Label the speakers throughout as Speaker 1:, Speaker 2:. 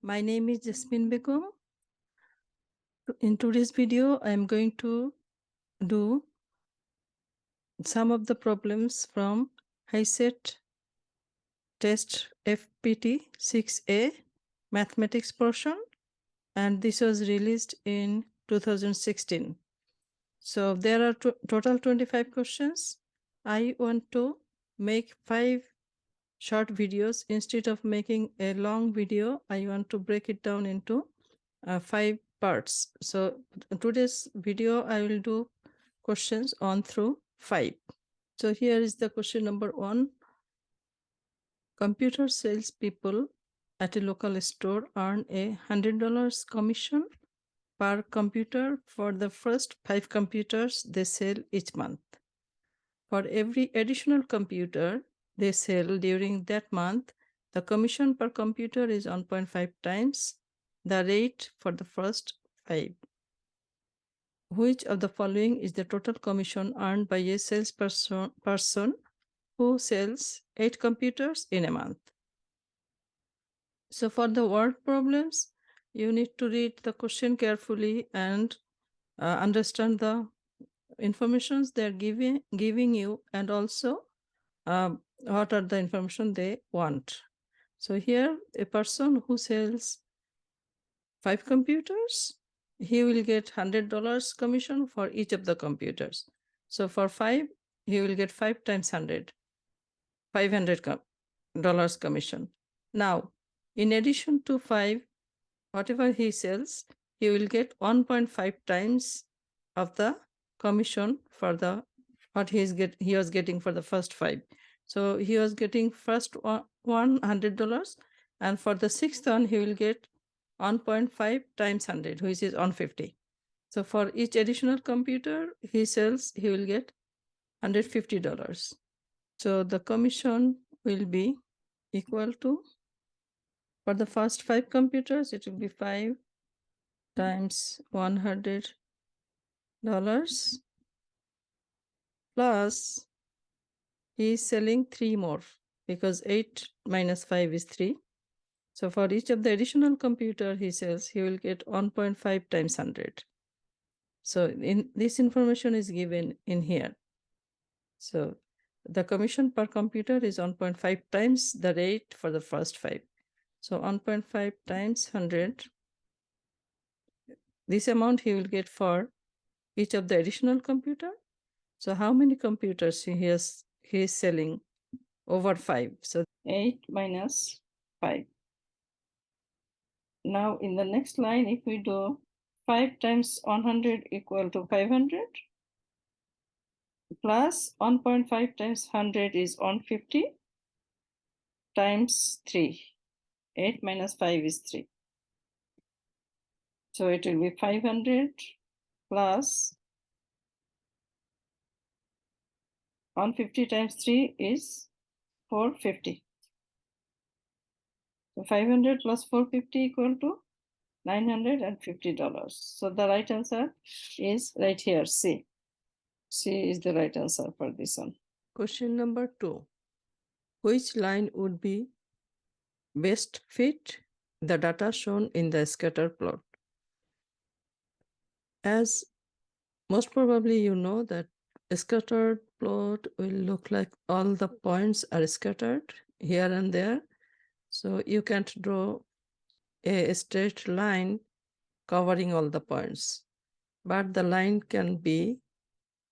Speaker 1: My name is Jasmine Begum. In today's video, I am going to do some of the problems from HiSET test FPT-6A mathematics portion, and this was released in 2016. So there are total 25 questions. I want to make 5 short videos. Instead of making a long video, I want to break it down into 5 parts. So today's video, I will do questions 1 through 5. So here is the question number 1. Computer sales people at a local store earn a $100 commission per computer for the first 5 computers they sell each month. For every additional computer they sell during that month, the commission per computer is 1.5 times the rate for the first 5. Which of the following is the total commission earned by a salesperson who sells 8 computers in a month? So for the word problems, you need to read the question carefully and understand the informations they're giving you, and also what are the information they want. So here, a person who sells 5 computers, he will get $100 commission for each of the computers. So for 5, he will get 5 times 100, $500 commission. Now, in addition to 5, whatever he sells, he will get 1.5 times of the commission for the what he was getting for the first 5. So he was getting first $100, and for the 6th one he will get 1.5 times 100, which is 150. So for each additional computer he sells, he will get $150. So the commission will be equal to, for the first 5 computers, it will be 5 times $100 plus he is selling 3 more, because 8 minus 5 is 3. So for each of the additional computer he sells, he will get 1.5 times 100. So in this information is given in here. So the commission per computer is 1.5 times the rate for the first 5. So 1.5 times 100, this amount he will get for each of the additional computer. So how many computers he is selling over 5? So 8 minus 5. Now in the next line, if we do 5 times 100 equal to 500, plus 1.5 times 100 is 150 times 3. 8 minus 5 is 3. So it will be 500 plus 150 times 3 is 450. So 500 plus 450 equal to $950. So the right answer is right here, C. C is the right answer for this one. Question number 2. Which line would be best fit the data shown in the scatter plot? As most probably you know that a scattered plot will look like all the points are scattered here and there. So you can't draw a straight line covering all the points, but the line can be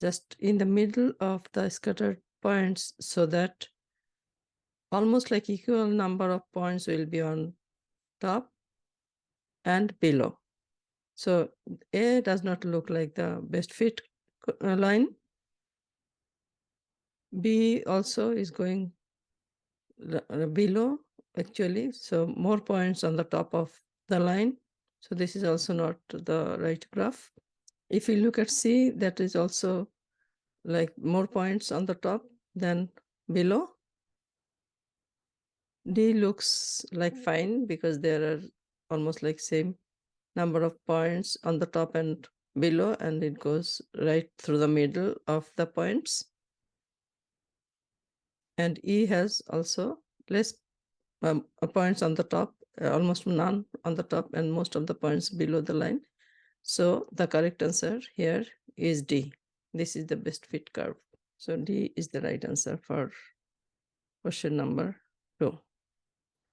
Speaker 1: just in the middle of the scattered points, so that almost like equal number of points will be on top and below. So A does not look like the best fit line. B also is going below actually, so more points on the top of the line. So this is also not the right graph. If you look at C, that is also like more points on the top than below. D looks like fine because there are almost like same number of points on the top and below, and it goes right through the middle of the points. And E has also less points on the top almost none on the top and most of the points below the line. So the correct answer here is D. This is the best fit curve. So D is the right answer for question number 2.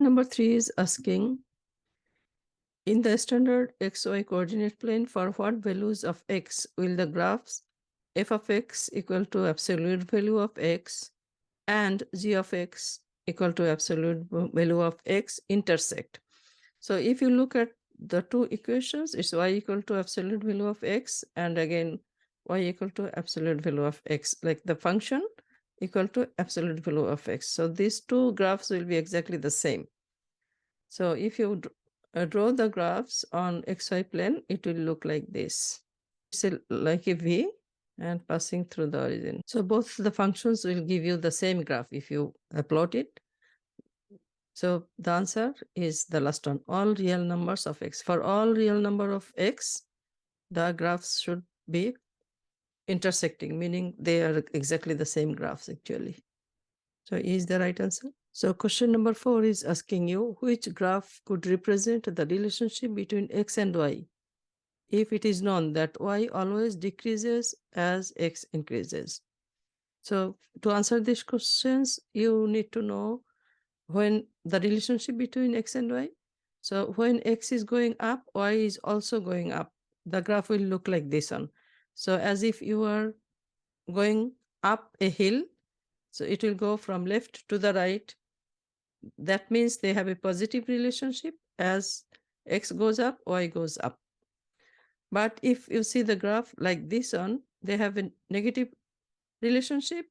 Speaker 1: Number 3 is asking, in the standard XY coordinate plane, for what values of X will the graphs f of X equal to absolute value of X and g of X equal to absolute value of X intersect? So if you look at the two equations, it's y equal to absolute value of X and again y equal to absolute value of X, like the function equal to absolute value of X. So these two graphs will be exactly the same. So if you draw the graphs on XY plane, it will look like this. It's like a V and passing through the origin. So both the functions will give you the same graph if you plot it. So the answer is the last one, all real numbers of X. For all real number of X, the graphs should be intersecting, meaning they are exactly the same graphs actually. So is the right answer. So question number 4 is asking you, which graph could represent the relationship between X and Y if it is known that Y always decreases as X increases? So to answer these questions, you need to know when the relationship between X and Y. So when X is going up, Y is also going up. The graph will look like this one. So as if you are going up a hill, so it will go from left to the right. That means they have a positive relationship. As X goes up, Y goes up. But if you see the graph like this one, they have a negative relationship,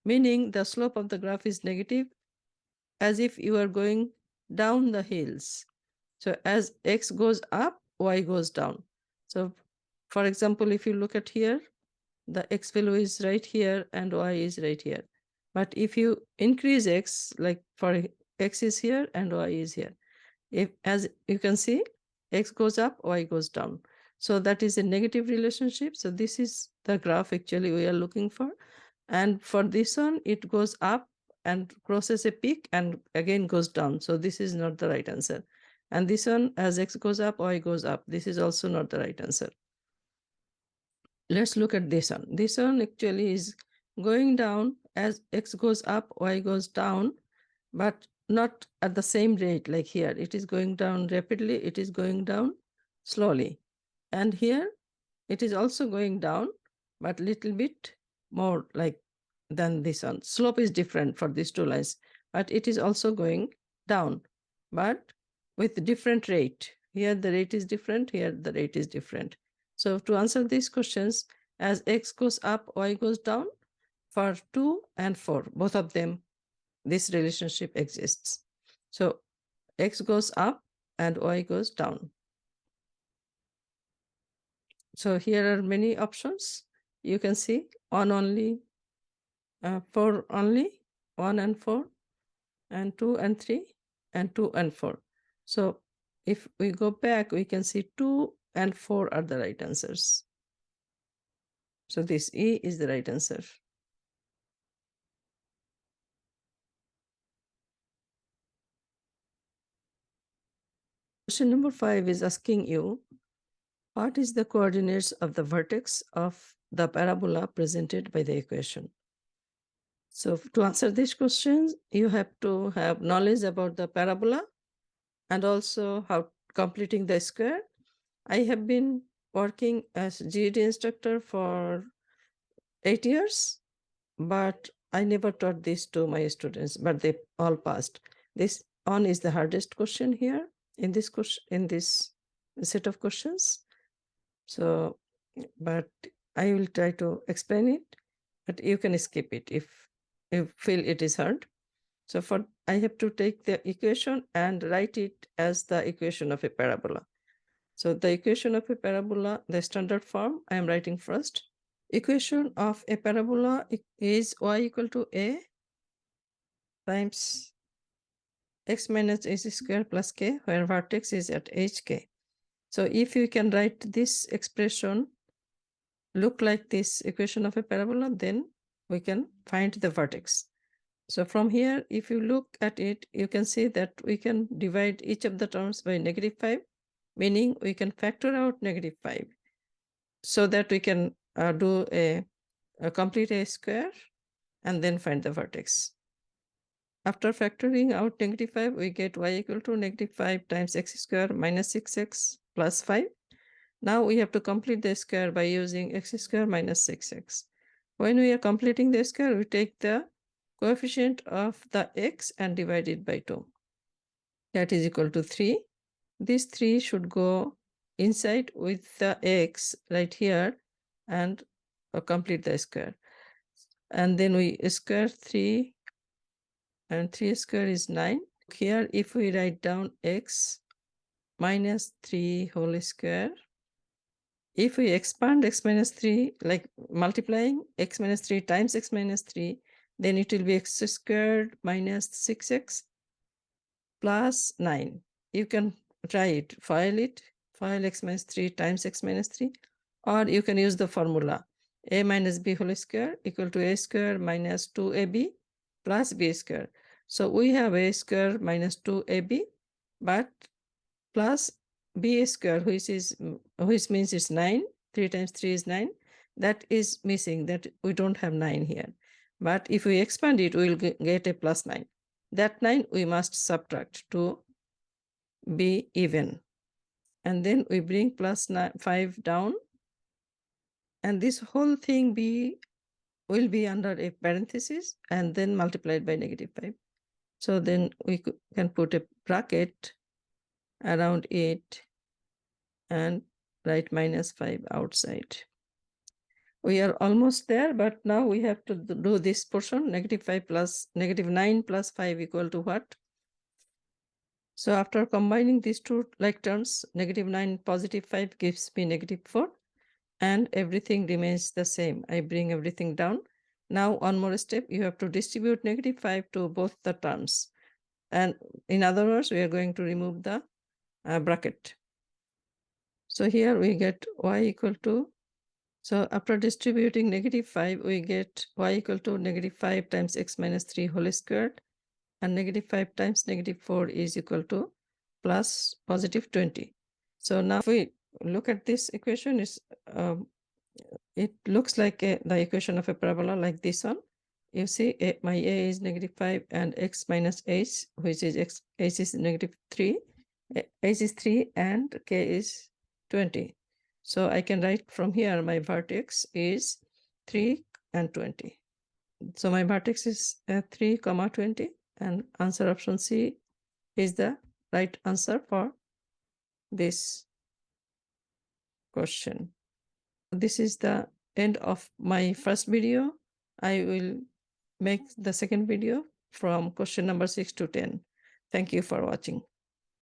Speaker 1: meaning the slope of the graph is negative, as if you are going down the hills. So as X goes up, Y goes down. So for example, if you look at here, the X value is right here and Y is right here. But if you increase X, like for X is here and Y is here, if, as you can see, X goes up, Y goes down. So that is a negative relationship. So this is the graph actually we are looking for. And for this one, it goes up and crosses a peak and again goes down. So this is not the right answer. And this one, as X goes up, Y goes up. This is also not the right answer. Let's look at this one. This one actually is going down as X goes up, Y goes down, but not at the same rate like here. It is going down rapidly, it is going down slowly. And here it is also going down, but little bit more like than this one. Slope is different for these two lines, but it is also going down, but with different rate. Here the rate is different, here the rate is different. So to answer these questions, as X goes up, Y goes down, for 2 and 4, both of them, this relationship exists. So X goes up and Y goes down. So here are many options. You can see 1 only, 4 only, 1 and 4, and 2 and 3, and 2 and 4. So if we go back, we can see 2 and 4 are the right answers. So this E is the right answer. Question number 5 is asking you, what is the coordinates of the vertex of the parabola presented by the equation? So to answer these questions, you have to have knowledge about the parabola and also how completing the square. I have been working as GED instructor for 8 years, but I never taught this to my students, but they all passed. This one is the hardest question here in this question, in this set of questions. So, but I will try to explain it, but you can skip it if you feel it is hard. So for I have to take the equation and write it as the equation of a parabola. So the equation of a parabola, the standard form, I am writing first. Equation of a parabola is y equal to a times x minus h square plus k, where vertex is at hk. So if you can write this expression look like this equation of a parabola, then we can find the vertex. So from here, if you look at it, you can see that we can divide each of the terms by -5, meaning we can factor out -5 so that we can do a complete a square and then find the vertex. After factoring out -5, we get y equal to -5 times x square minus 6x plus 5. Now we have to complete the square by using x square minus 6x. When we are completing the square, we take the coefficient of the x and divide it by 2. That is equal to 3. This 3 should go inside with the x right here and complete the square. And then we square 3, and 3 square is 9. Here, if we write down x minus 3 whole square, if we expand x minus 3, like multiplying x minus 3 times x minus 3, then it will be x squared minus 6x plus 9. You can try it, file x minus 3 times x minus 3, or you can use the formula a minus b whole square equal to a square minus 2ab plus b square. So we have a square minus 2ab, but plus b square, which means it's 9. 3 times 3 is 9. That is missing, that we don't have 9 here. But if we expand it, we will get a plus 9. That 9 we must subtract to be even. And then we bring plus 5 down. And this whole thing will be under a parenthesis and then multiplied by -5. So then we can put a bracket around it and write -5 outside. We are almost there, but now we have to do this portion. -5 plus -9 plus 5 equal to what? So after combining these two like terms, -9 positive 5 gives me -4, and everything remains the same. I bring everything down. Now one more step, you have to distribute -5 to both the terms. And in other words, we are going to remove the bracket. So here we get y equal to, so after distributing -5, we get y equal to -5 times x minus 3 whole squared, and -5 times -4 is equal to plus positive 20. So now if we look at this equation, it looks like the equation of a parabola like this one. You see my a is -5 and x minus h, which is h is -3, h is 3 and k is 20. So I can write from here my vertex is 3 and 20. So my vertex is 3, 20, and answer option C is the right answer for this question. This is the end of my first video. I will make the second video from question number 6 to 10. Thank you for watching.